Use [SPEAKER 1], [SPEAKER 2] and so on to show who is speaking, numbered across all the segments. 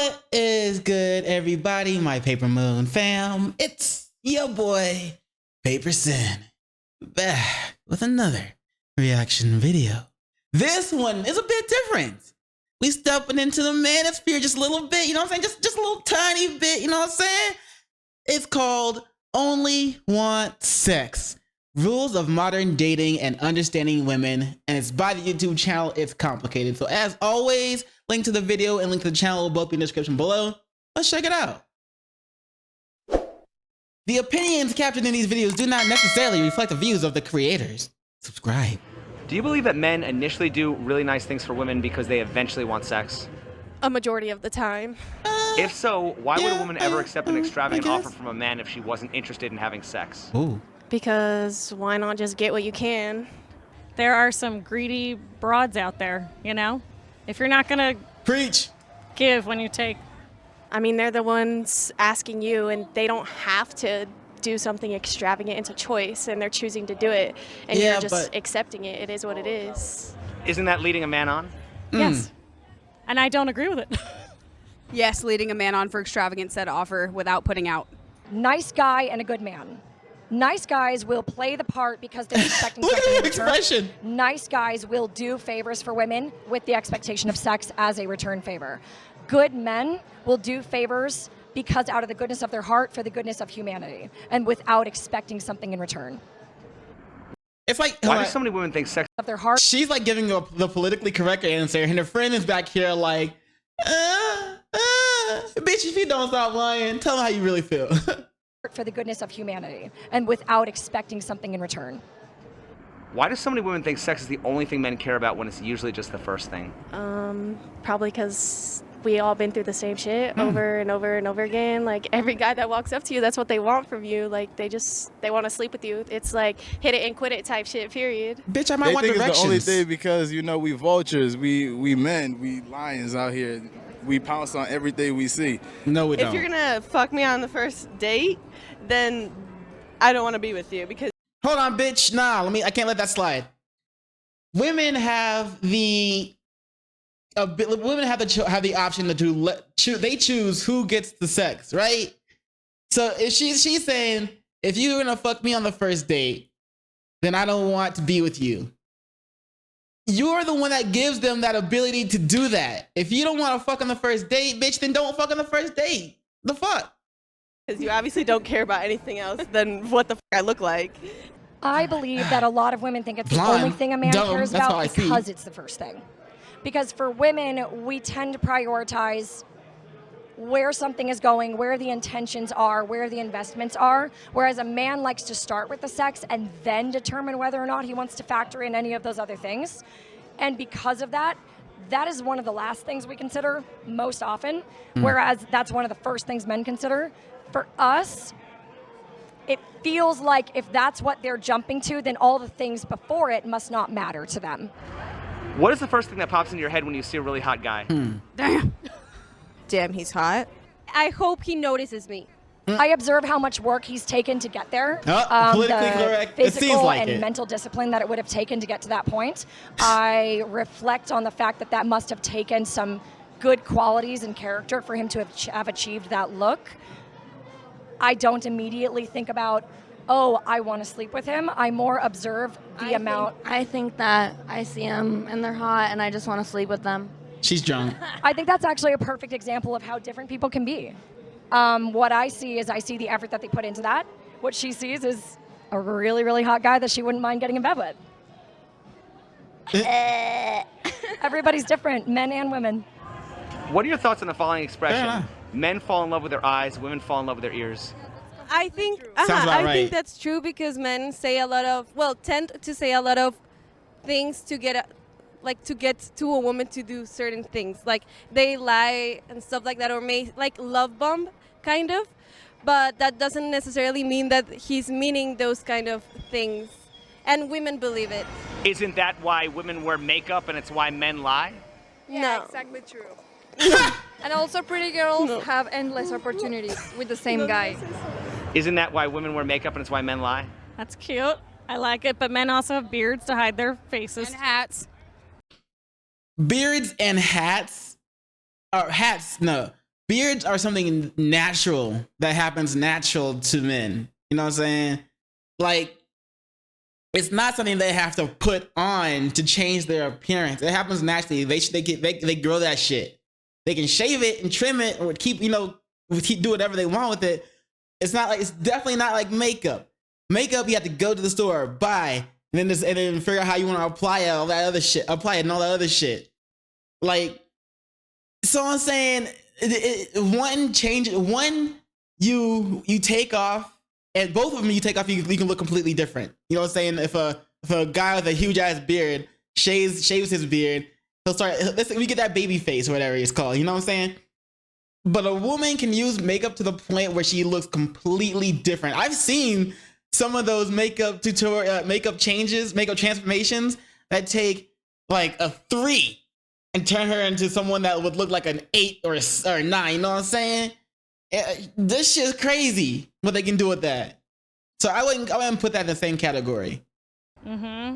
[SPEAKER 1] What is good, everybody? My Paper Moon fam. It's your boy, PaperSin, back with another reaction video. This one is a bit different. We stepping into the manosphere just a little bit, you know what I'm saying? Just a little tiny bit, you know what I'm saying? It's called Only Want Sex: Rules of Modern Dating and Understanding Women, and it's by the YouTube channel It's Complicated. So as always, link to the video and link to the channel will both be in the description below. Let's check it out. The opinions captured in these videos do not necessarily reflect the views of the creators. Subscribe.
[SPEAKER 2] Do you believe that men initially do really nice things for women because they eventually want sex?
[SPEAKER 3] A majority of the time.
[SPEAKER 2] If so, why would a woman ever accept an extravagant offer from a man if she wasn't interested in having sex?
[SPEAKER 1] Ooh.
[SPEAKER 3] Because why not just get what you can?
[SPEAKER 4] There are some greedy broads out there, you know? If you're not gonna
[SPEAKER 1] Preach.
[SPEAKER 4] give when you take.
[SPEAKER 3] I mean, they're the ones asking you, and they don't have to do something extravagant. It's a choice, and they're choosing to do it, and
[SPEAKER 1] Yeah,
[SPEAKER 3] you're just
[SPEAKER 1] but
[SPEAKER 3] accepting it. It is what it is.
[SPEAKER 2] Isn't that leading a man on?
[SPEAKER 4] Yes. And I don't agree with it.
[SPEAKER 5] Yes, leading a man on for extravagant said offer without putting out.
[SPEAKER 6] Nice guy and a good man. Nice guys will play the part because they're expecting
[SPEAKER 1] Look
[SPEAKER 6] something
[SPEAKER 1] at
[SPEAKER 6] in
[SPEAKER 1] the
[SPEAKER 6] return.
[SPEAKER 1] expression.
[SPEAKER 6] Nice guys will do favors for women with the expectation of sex as a return favor. Good men will do favors because out of the goodness of their heart for the goodness of humanity and without expecting something in return.
[SPEAKER 1] It's like,
[SPEAKER 2] Why do so many women think sex
[SPEAKER 6] Of their heart.
[SPEAKER 1] she's like giving the politically correct answer, and her friend is back here like, bitch, if you don't stop lying, tell them how you really feel.
[SPEAKER 6] For the goodness of humanity and without expecting something in return.
[SPEAKER 2] Why do so many women think sex is the only thing men care about when it's usually just the first thing?
[SPEAKER 3] Probably because we all been through the same shit over and over and over again. Like, every guy that walks up to you, that's what they want from you. Like, they want to sleep with you. It's like hit it and quit it type shit, period.
[SPEAKER 1] Bitch, I might
[SPEAKER 7] They
[SPEAKER 1] want
[SPEAKER 7] think
[SPEAKER 1] directions.
[SPEAKER 7] it's the only thing because, you know, we vultures, we men, we lions out here. We pounce on everything we see.
[SPEAKER 1] No, we don't.
[SPEAKER 8] If you're gonna fuck me on the first date, then I don't want to be with you because
[SPEAKER 1] Hold on, bitch. Nah, I can't let that slide. Women have the have the option to they choose who gets the sex, right? So if she's saying, if you're gonna fuck me on the first date, then I don't want to be with you. You're the one that gives them that ability to do that. If you don't want to fuck on the first date, bitch, then don't fuck on the first date. The fuck?
[SPEAKER 8] you obviously don't care about anything else than what the fuck I look like.
[SPEAKER 6] I believe that a lot of women think it's the
[SPEAKER 1] Blind,
[SPEAKER 6] only thing a man
[SPEAKER 1] dumb,
[SPEAKER 6] cares
[SPEAKER 1] that's how
[SPEAKER 6] about
[SPEAKER 1] I see.
[SPEAKER 6] because it's the first thing. Because for women, we tend to prioritize where something is going, where the intentions are, where the investments are, whereas a man likes to start with the sex and then determine whether or not he wants to factor in any of those other things. And because of that, that is one of the last things we consider most often, whereas that's one of the first things men consider. For us, it feels like if that's what they're jumping to, then all the things before it must not matter to them.
[SPEAKER 2] What is the first thing that pops into your head when you see a really hot guy?
[SPEAKER 8] Damn, he's hot.
[SPEAKER 9] I hope he notices me.
[SPEAKER 6] I observe how much work he's taken to get there.
[SPEAKER 1] Politically correct. It
[SPEAKER 6] Physical
[SPEAKER 1] seems like
[SPEAKER 6] and
[SPEAKER 1] it.
[SPEAKER 6] mental discipline that it would have taken to get to that point. I reflect on the fact that that must have taken some good qualities and character for him to have achieved that look. I don't immediately think about, oh, I want to sleep with him. I more observe the amount.
[SPEAKER 10] I think that I see them and they're hot and I just want to sleep with them.
[SPEAKER 1] She's drunk.
[SPEAKER 6] I think that's actually a perfect example of how different people can be. What I see is I see the effort that they put into that. What she sees is a really, really hot guy that she wouldn't mind getting in bed with. Everybody's different, men and women.
[SPEAKER 2] What are your thoughts on the following expression?
[SPEAKER 1] Yeah.
[SPEAKER 2] Men fall in love with their eyes, women fall in love with their ears.
[SPEAKER 8] I think
[SPEAKER 1] Sounds about
[SPEAKER 8] I
[SPEAKER 1] right.
[SPEAKER 8] think that's true because men say a lot of tend to say a lot of things to get to a woman to do certain things. Like they lie and stuff like that, or may like love bomb kind of. But that doesn't necessarily mean that he's meaning those kind of things. And women believe it.
[SPEAKER 2] Isn't that why women wear makeup and it's why men lie?
[SPEAKER 8] No.
[SPEAKER 9] Exactly true. And also pretty girls have endless opportunities with the same guy.
[SPEAKER 2] Isn't that why women wear makeup and it's why men lie?
[SPEAKER 4] That's cute. I like it, but men also have beards to hide their faces.
[SPEAKER 5] And hats.
[SPEAKER 1] Beards and hats. Or hats, no. beards are something natural that happens natural to men. You know what I'm saying? Like, it's not something they have to put on to change their appearance. It happens naturally. They grow that shit. They can shave it and trim it or keep do whatever they want with it. It's definitely not like makeup. Makeup, you have to go to the store, buy, and then figure out how you want to apply it, all that other shit. Apply it and all that other shit. Like, so I'm saying, one you take off, and both of them you take off, you can look completely different. You know what I'm saying? If a guy with a huge ass beard shaves his beard, we get that baby face or whatever it's called. You know what I'm saying? But a woman can use makeup to the point where she looks completely different. I've seen some of those makeup changes, makeup transformations that take like a 3 and turn her into someone that would look like an 8 or a 9. You know what I'm saying? This shit's crazy what they can do with that. So I wouldn't put that in the same category.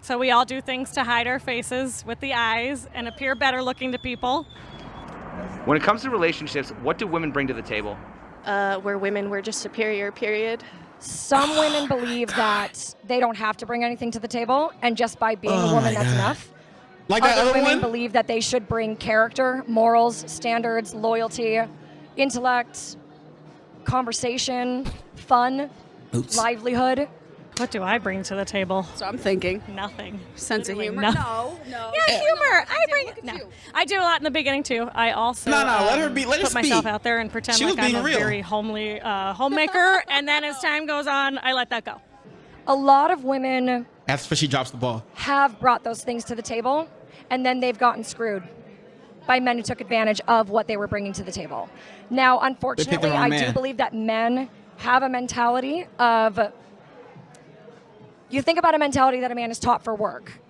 [SPEAKER 4] So we all do things to hide our faces with the eyes and appear better looking to people.
[SPEAKER 2] When it comes to relationships, what do women bring to the table?
[SPEAKER 3] We're just superior, period.
[SPEAKER 6] Some women believe that they don't have to bring anything to the table, and just by being a woman, that's enough.
[SPEAKER 1] Like that
[SPEAKER 6] Other
[SPEAKER 1] other
[SPEAKER 6] women
[SPEAKER 1] one?
[SPEAKER 6] believe that they should bring character, morals, standards, loyalty, intellect, conversation, fun, livelihood.
[SPEAKER 4] What do I bring to the table?
[SPEAKER 5] So I'm thinking.
[SPEAKER 4] Nothing.
[SPEAKER 5] Sense of
[SPEAKER 4] Literally
[SPEAKER 5] humor?
[SPEAKER 4] nothing.
[SPEAKER 5] No.
[SPEAKER 4] Yeah, humor. I do a lot in the beginning too. I also
[SPEAKER 1] let her
[SPEAKER 4] put myself
[SPEAKER 1] speak.
[SPEAKER 4] out there and pretend
[SPEAKER 1] She was
[SPEAKER 4] like I'm
[SPEAKER 1] being
[SPEAKER 4] a
[SPEAKER 1] real.
[SPEAKER 4] very homely homemaker, and then as time goes on, I let that go.
[SPEAKER 6] A lot of women
[SPEAKER 1] That's where she drops the ball.
[SPEAKER 6] have brought those things to the table, and then they've gotten screwed by men who took advantage of what they were bringing to the table. Now, unfortunately,
[SPEAKER 1] wrong
[SPEAKER 6] I
[SPEAKER 1] man.
[SPEAKER 6] do believe that men have a mentality of, you think about a mentality that a man is taught for work.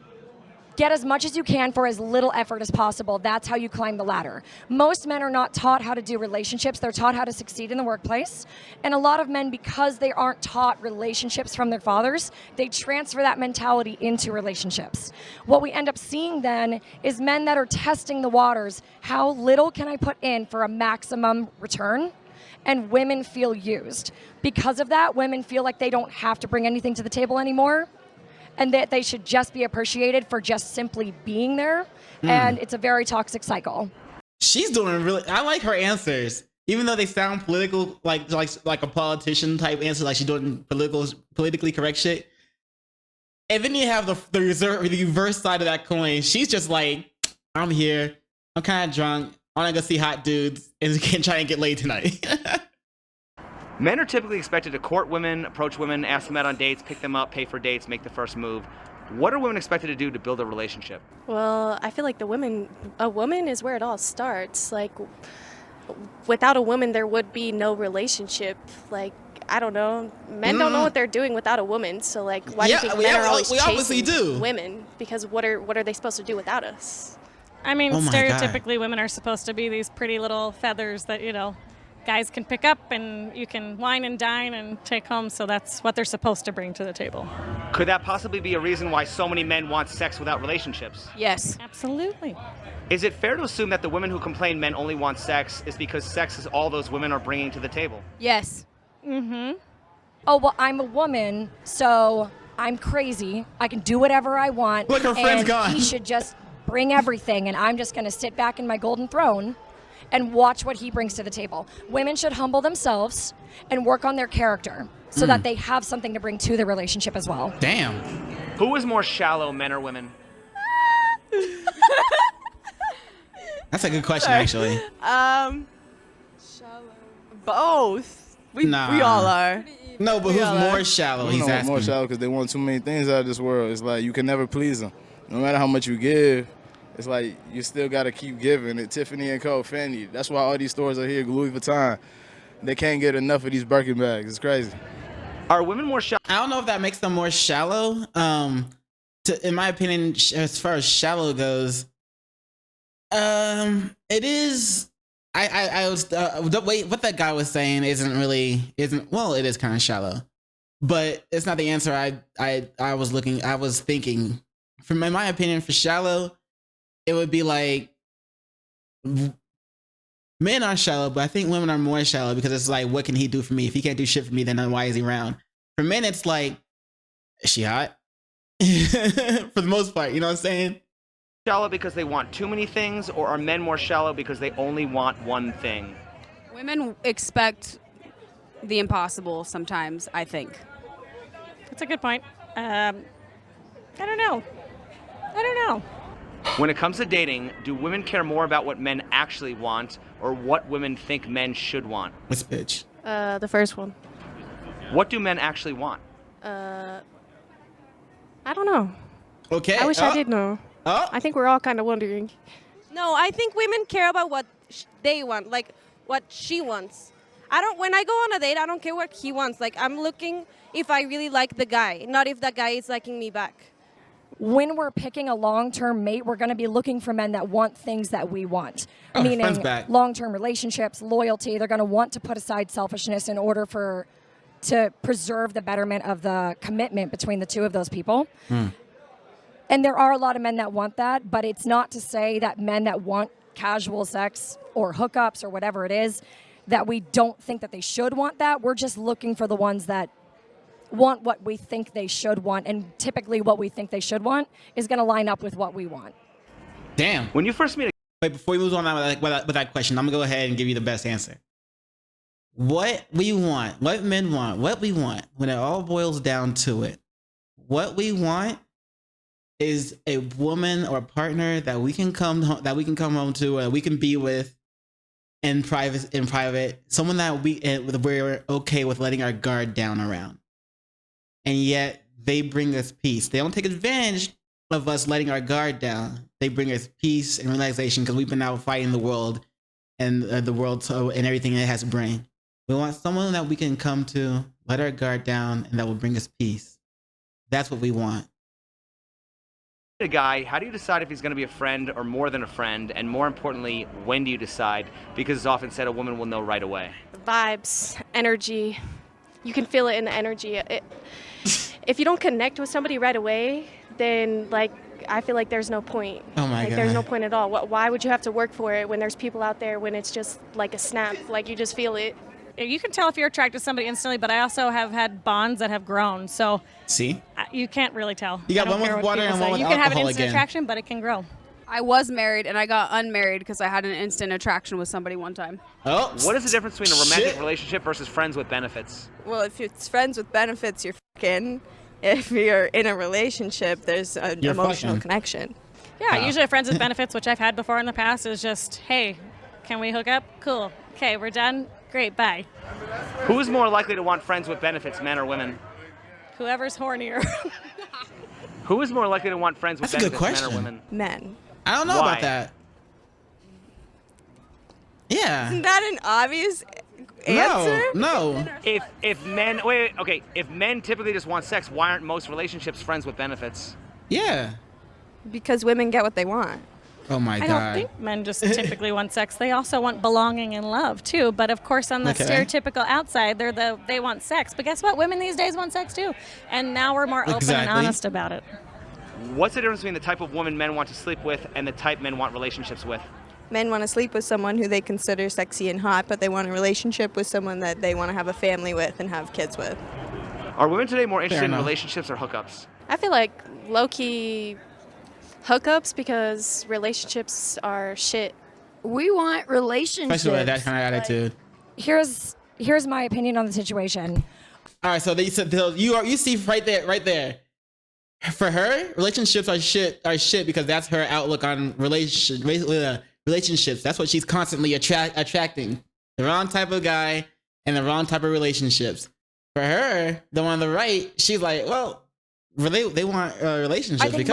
[SPEAKER 6] Get as much as you can for as little effort as possible. That's how you climb the ladder. Most men are not taught how to do relationships. They're taught how to succeed in the workplace. And a lot of men, because they aren't taught relationships from their fathers, they transfer that mentality into relationships. What we end up seeing then is men that are testing the waters. How little can I put in for a maximum return? And women feel used. Because of that, women feel like they don't have to bring anything to the table anymore, and that they should just be appreciated for just simply being there. And it's a very toxic cycle.
[SPEAKER 1] She's doing really. I like her answers, even though they sound political, like a politician type answer, like she's doing politically correct shit. And then you have the reverse side of that coin. She's just like, I'm here. I'm kind of drunk. I want to go see hot dudes and can try and get laid tonight.
[SPEAKER 2] Men are typically expected to court women, approach women, ask them out on dates, pick them up, pay for dates, make the first move. What are women expected to do to build a relationship?
[SPEAKER 3] Well, I feel like a woman is where it all starts. Like, without a woman, there would be no relationship. Like, I don't know. Men don't know what they're doing without a woman. So, like, why do you think men are always chasing women? Because what are they supposed to do without us?
[SPEAKER 4] I mean,
[SPEAKER 1] Oh my
[SPEAKER 4] stereotypically, women are supposed to be these pretty little feathers that, guys can pick up and you can wine and dine and take home. So that's what they're supposed to bring to the table.
[SPEAKER 2] Could that possibly be a reason why so many men want sex without relationships?
[SPEAKER 5] Yes.
[SPEAKER 4] Absolutely.
[SPEAKER 2] Is it fair to assume that the women who complain men only want sex is because sex is all those women are bringing to the table?
[SPEAKER 5] Yes.
[SPEAKER 6] Oh, well, I'm a woman, so I'm crazy. I can do whatever I want.
[SPEAKER 1] Look, her friend's
[SPEAKER 6] and
[SPEAKER 1] gone.
[SPEAKER 6] He should just bring everything, and I'm just going to sit back in my golden throne and watch what he brings to the table. Women should humble themselves and work on their character so that they have something to bring to the relationship as well.
[SPEAKER 1] Damn.
[SPEAKER 2] Who is more shallow, men or women?
[SPEAKER 1] That's a good question, actually.
[SPEAKER 11] Both. We
[SPEAKER 1] Nah.
[SPEAKER 11] all are.
[SPEAKER 1] No, but who's more shallow? He's asking.
[SPEAKER 7] More shallow because they want too many things out of this world. It's like you can never please them. No matter how much you give, it's like you still got to keep giving. At Tiffany & Co., Fendi. That's why all these stores are here, Louis Vuitton. They can't get enough of these Birkin bags. It's crazy.
[SPEAKER 2] Are women more shallow?
[SPEAKER 1] I don't know if that makes them more shallow. In my opinion, as far as shallow goes, it is. I was the way what that guy was saying isn't well. It is kind of shallow, but it's not the answer. I was thinking. From in my opinion, for shallow, it would be like men are shallow, but I think women are more shallow because it's like, what can he do for me? If he can't do shit for me, then why is he around? For men, it's like, is she hot? For the most part, you know what I'm saying?
[SPEAKER 2] Shallow because they want too many things, or are men more shallow because they only want one thing?
[SPEAKER 5] Women expect the impossible sometimes, I think.
[SPEAKER 4] That's a good point. I don't know.
[SPEAKER 2] When it comes to dating, do women care more about what men actually want or what women think men should want?
[SPEAKER 1] Let's pitch.
[SPEAKER 3] The first one.
[SPEAKER 2] What do men actually want?
[SPEAKER 3] I don't know.
[SPEAKER 1] Okay.
[SPEAKER 3] I wish I did know. I think we're all kind of wondering.
[SPEAKER 8] No, I think women care about what they want, like what she wants. When I go on a date, I don't care what he wants. Like, I'm looking if I really like the guy, not if that guy is liking me back.
[SPEAKER 6] When we're picking a long-term mate, we're going to be looking for men that want things that we want.
[SPEAKER 1] friends
[SPEAKER 6] Meaning
[SPEAKER 1] back.
[SPEAKER 6] long-term relationships, loyalty. They're going to want to put aside selfishness in order to preserve the betterment of the commitment between the two of those people. And there are a lot of men that want that, but it's not to say that men that want casual sex or hookups or whatever it is, that we don't think that they should want that. We're just looking for the ones that want what we think they should want, and typically what we think they should want is going to line up with what we want.
[SPEAKER 1] Damn.
[SPEAKER 2] When you first meet a
[SPEAKER 1] Wait, before we move on with that question, I'm going to go ahead and give you the best answer. What we want, what men want, what we want, when it all boils down to it, what we want is a woman or a partner that we can come home to, we can be with in private, someone that we're okay with letting our guard down around. And yet they bring us peace. They don't take advantage of us letting our guard down. They bring us peace and relaxation because we've been out fighting the world and and everything it has to bring. We want someone that we can come to, let our guard down, and that will bring us peace. That's what we want.
[SPEAKER 2] a guy, how do you decide if he's going to be a friend or more than a friend? And more importantly, when do you decide? Because it's often said a woman will know right away.
[SPEAKER 3] Vibes, energy. You can feel it in the energy. If you don't connect with somebody right away, then I feel like there's no point.
[SPEAKER 1] Oh my God.
[SPEAKER 3] There's no point at all. Why would you have to work for it when there's people out there when it's just like a snap, like you just feel it?
[SPEAKER 4] You can tell if you're attracted to somebody instantly, but I also have had bonds that have grown. So
[SPEAKER 1] see,
[SPEAKER 4] you can't really tell.
[SPEAKER 1] You got one with water and one with alcohol again.
[SPEAKER 4] You can have an instant attraction, but it can grow.
[SPEAKER 5] I was married and I got unmarried because I had an instant attraction with somebody one time.
[SPEAKER 1] Oh,
[SPEAKER 2] what is the difference between a romantic relationship versus friends with benefits?
[SPEAKER 11] Well, if it's friends with benefits, you're fucking. If you're in a relationship, there's an emotional connection.
[SPEAKER 4] Yeah, usually friends with benefits, which I've had before in the past, is just, hey, can we hook up? Cool. Okay, we're done. Great, bye.
[SPEAKER 2] Who is more likely to want friends with benefits, men or women?
[SPEAKER 4] Whoever's hornier.
[SPEAKER 2] Who is more likely to want friends with
[SPEAKER 1] That's a good
[SPEAKER 2] benefits, men or
[SPEAKER 1] question.
[SPEAKER 2] women?
[SPEAKER 11] Men.
[SPEAKER 1] I don't know
[SPEAKER 2] Why?
[SPEAKER 1] about that. Yeah.
[SPEAKER 11] Isn't that an obvious answer?
[SPEAKER 1] No.
[SPEAKER 2] If men if men typically just want sex, why aren't most relationships friends with benefits?
[SPEAKER 1] Yeah.
[SPEAKER 11] Because women get what they want.
[SPEAKER 1] Oh my
[SPEAKER 4] I
[SPEAKER 1] God.
[SPEAKER 4] don't think men just typically want sex. They also want belonging and love too. But of course, on the stereotypical outside, they want sex. But guess what? Women these days want sex too. And now we're more open and honest about it.
[SPEAKER 2] What's the difference between the type of woman men want to sleep with and the type men want relationships with?
[SPEAKER 11] Men want to sleep with someone who they consider sexy and hot, but they want a relationship with someone that they want to have a family with and have kids with.
[SPEAKER 2] Are women today more interested in
[SPEAKER 1] enough.
[SPEAKER 2] relationships or hookups?
[SPEAKER 3] I feel like low-key hookups because relationships are shit.
[SPEAKER 6] We want relationships.
[SPEAKER 1] Especially with that kind of attitude.
[SPEAKER 6] Here's my opinion on the situation.
[SPEAKER 1] All right, so they said you see right there. For her, relationships are shit because that's her outlook on relationships. That's what she's constantly attracting. The wrong type of guy and the wrong type of relationships. For her, the one on the right, she's like, well, they want relationships
[SPEAKER 6] I think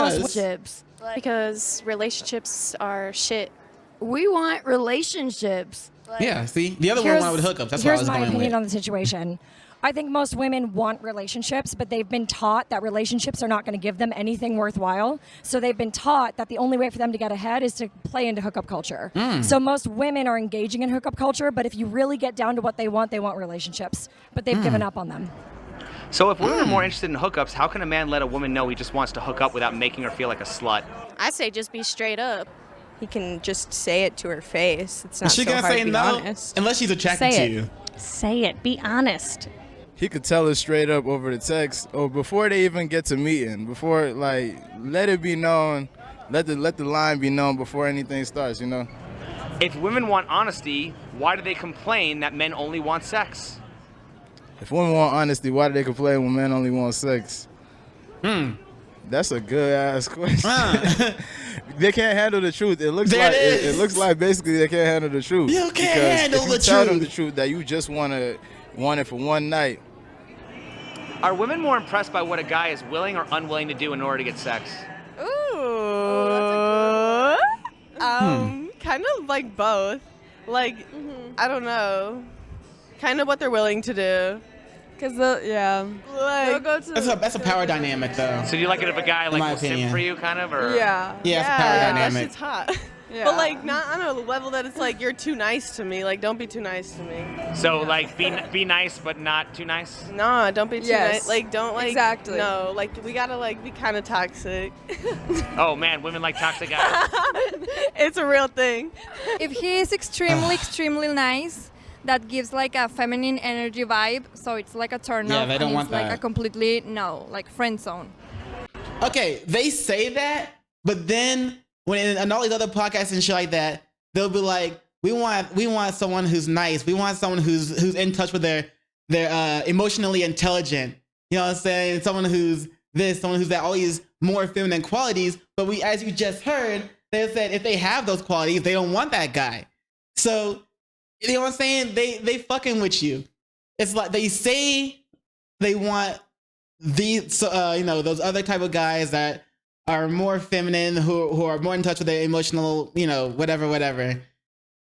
[SPEAKER 3] because relationships are shit.
[SPEAKER 6] We want relationships.
[SPEAKER 1] Yeah, see? The other one wanted with hookups. That's what I was going with.
[SPEAKER 6] Here's my opinion on the situation. I think most women want relationships, but they've been taught that relationships are not going to give them anything worthwhile. So they've been taught that the only way for them to get ahead is to play into hookup culture. So most women are engaging in hookup culture, but if you really get down to what they want relationships. But they've given up on them.
[SPEAKER 2] So if women are more interested in hookups, how can a man let a woman know he just wants to hook up without making her feel like a slut?
[SPEAKER 3] I say just be straight up.
[SPEAKER 11] he can just say it to her face. It's not
[SPEAKER 1] She
[SPEAKER 11] so
[SPEAKER 1] gonna
[SPEAKER 11] hard
[SPEAKER 1] say
[SPEAKER 11] to be
[SPEAKER 1] no
[SPEAKER 11] honest.
[SPEAKER 1] unless she's attracted
[SPEAKER 4] Say
[SPEAKER 1] to
[SPEAKER 4] it.
[SPEAKER 1] you.
[SPEAKER 4] Say it. Be honest.
[SPEAKER 7] He could tell her straight up over the text, or before they even get to meeting. Before, like, let it be known. Let the line be known before anything starts. You know.
[SPEAKER 2] If women want honesty, why do they complain that men only want sex?
[SPEAKER 7] If women want honesty, why do they complain when men only want sex? That's a good ass question. They can't handle the truth. It looks
[SPEAKER 1] There
[SPEAKER 7] like
[SPEAKER 1] it is.
[SPEAKER 7] it looks like basically they can't handle the truth.
[SPEAKER 1] You can't
[SPEAKER 7] Because
[SPEAKER 1] handle
[SPEAKER 7] if you
[SPEAKER 1] the
[SPEAKER 7] tell them the
[SPEAKER 1] truth.
[SPEAKER 7] truth that you just want it for one night.
[SPEAKER 2] Are women more impressed by what a guy is willing or unwilling to do in order to get sex?
[SPEAKER 11] Ooh. Kind of like both. Like, I don't know. Kind of what they're willing to do.
[SPEAKER 8] Cause they'll
[SPEAKER 11] Like,
[SPEAKER 8] go to
[SPEAKER 1] That's a power dynamic, though.
[SPEAKER 2] So do you like it if a guy like
[SPEAKER 1] my
[SPEAKER 2] will simp
[SPEAKER 1] opinion.
[SPEAKER 2] for you, kind of, or?
[SPEAKER 11] yeah.
[SPEAKER 1] Yeah, it's a power
[SPEAKER 11] That
[SPEAKER 1] dynamic.
[SPEAKER 11] shit's hot.
[SPEAKER 8] Yeah.
[SPEAKER 11] But like not on a level that it's like you're too nice to me. Like don't be too nice to me.
[SPEAKER 2] So like be nice but not too nice.
[SPEAKER 11] Nah, don't be too
[SPEAKER 8] Yes.
[SPEAKER 11] nice. Like don't like
[SPEAKER 8] Exactly.
[SPEAKER 11] No, like we gotta like be kind of toxic.
[SPEAKER 2] Oh man, women like toxic guys.
[SPEAKER 11] It's a real thing.
[SPEAKER 10] If he is extremely nice, that gives like a feminine energy vibe, so it's like a turn
[SPEAKER 1] Yeah,
[SPEAKER 10] off.
[SPEAKER 1] they don't
[SPEAKER 10] and
[SPEAKER 1] want
[SPEAKER 10] it's like
[SPEAKER 1] that.
[SPEAKER 10] a completely no, like friend zone.
[SPEAKER 1] Okay, they say that, but then when in all these other podcasts and shit like that, they'll be like, we want someone who's nice. We want someone who's in touch with their emotionally intelligent. You know what I'm saying? Someone who's this, someone who's that, all these more feminine qualities. But we, as you just heard, they said if they have those qualities, they don't want that guy. So you know what I'm saying? They fucking with you. It's like they say they want these, those other type of guys that are more feminine, who are more in touch with their emotional, whatever.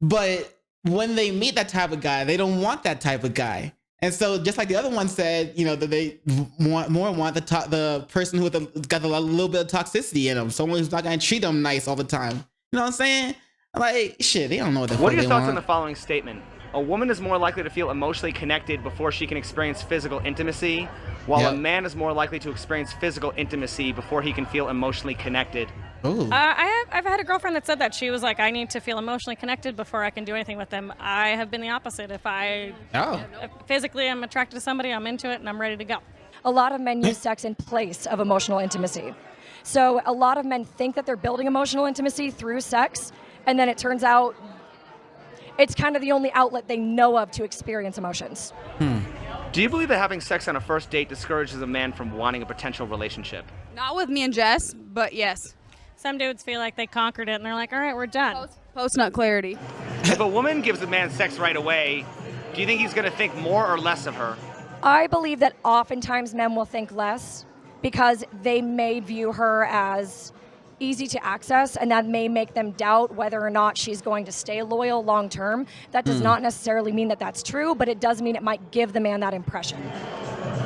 [SPEAKER 1] But when they meet that type of guy, they don't want that type of guy. And so, just like the other one said, that they want the person who got a little bit of toxicity in them, someone who's not gonna treat them nice all the time. You know what I'm saying? Like, shit, they don't know what the fuck
[SPEAKER 2] What are your
[SPEAKER 1] they
[SPEAKER 2] thoughts
[SPEAKER 1] want.
[SPEAKER 2] on the following statement? A woman is more likely to feel emotionally connected before she can experience physical intimacy, while
[SPEAKER 1] Yep.
[SPEAKER 2] a man is more likely to experience physical intimacy before he can feel emotionally connected.
[SPEAKER 1] Ooh.
[SPEAKER 4] I've had a girlfriend that said that. She was like, I need to feel emotionally connected before I can do anything with them. I have been the opposite. If physically I'm attracted to somebody, I'm into it and I'm ready to go.
[SPEAKER 6] A lot of men use sex in place of emotional intimacy. So a lot of men think that they're building emotional intimacy through sex, and then it turns out it's kind of the only outlet they know of to experience emotions.
[SPEAKER 2] Do you believe that having sex on a first date discourages a man from wanting a potential relationship?
[SPEAKER 5] Not with me and Jess, but yes.
[SPEAKER 4] Some dudes feel like they conquered it and they're like, all right, we're done.
[SPEAKER 5] Post-nut clarity.
[SPEAKER 2] If a woman gives a man sex right away, do you think he's going to think more or less of her?
[SPEAKER 6] I believe that oftentimes men will think less because they may view her as easy to access, and that may make them doubt whether or not she's going to stay loyal long term. That does not necessarily mean that that's true, but it does mean it might give the man that impression.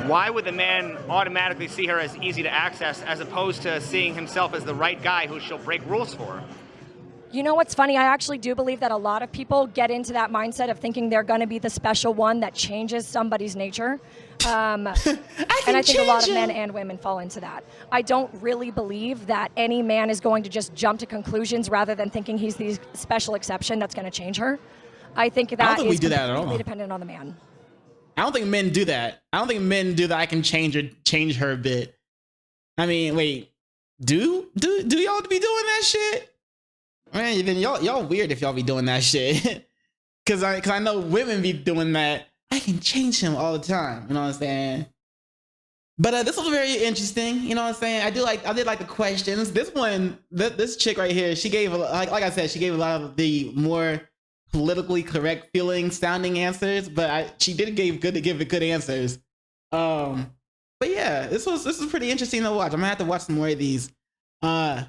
[SPEAKER 2] Why would the man automatically see her as easy to access as opposed to seeing himself as the right guy who she'll break rules for?
[SPEAKER 6] You know what's funny? I actually do believe that a lot of people get into that mindset of thinking they're going to be the special one that changes somebody's nature. And I think a lot of men and women fall into that. I don't really believe that any man is going to just jump to conclusions rather than thinking he's the special exception that's going to change her. I think that
[SPEAKER 1] I don't think we
[SPEAKER 6] is
[SPEAKER 1] do that at all.
[SPEAKER 6] completely dependent on the man.
[SPEAKER 1] I don't think men do that. I don't think men do that. I can change her a bit. I mean, wait, do y'all be doing that shit? Man, then y'all weird if y'all be doing that shit. Cause I know women be doing that. I can change him all the time. You know what I'm saying? But this was very interesting. You know what I'm saying? I did like the questions. This one, this chick right here, she gave like I said, she gave a lot of the more politically correct feeling sounding answers, but she did give good answers. But yeah, this was pretty interesting to watch. I'm gonna have to watch some more of these. I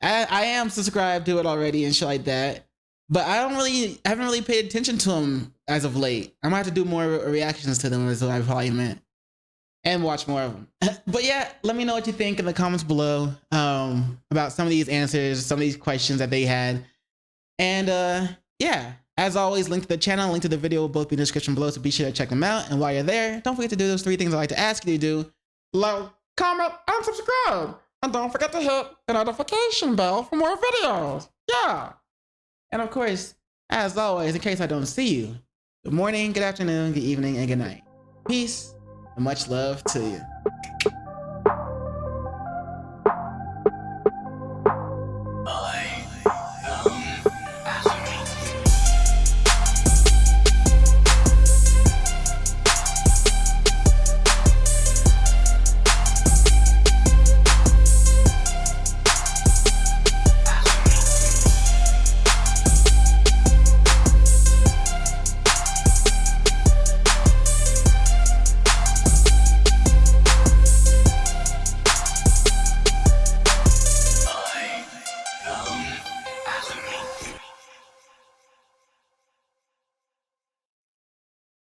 [SPEAKER 1] am subscribed to it already and shit like that, but I haven't really paid attention to them as of late. I'm gonna have to do more reactions to them, is what I probably meant, and watch more of them. But yeah, let me know what you think in the comments below about some of these answers, some of these questions that they had. And yeah, as always, link to the channel, link to the video will both be in the description below, so be sure to check them out. And while you're there, don't forget to do those 3 things I like to ask you to do: like, comment, and subscribe. And don't forget to hit the notification bell for more videos. Yeah. And of course, as always, in case I don't see you, good morning, good afternoon, good evening, and good night. Peace and much love to you.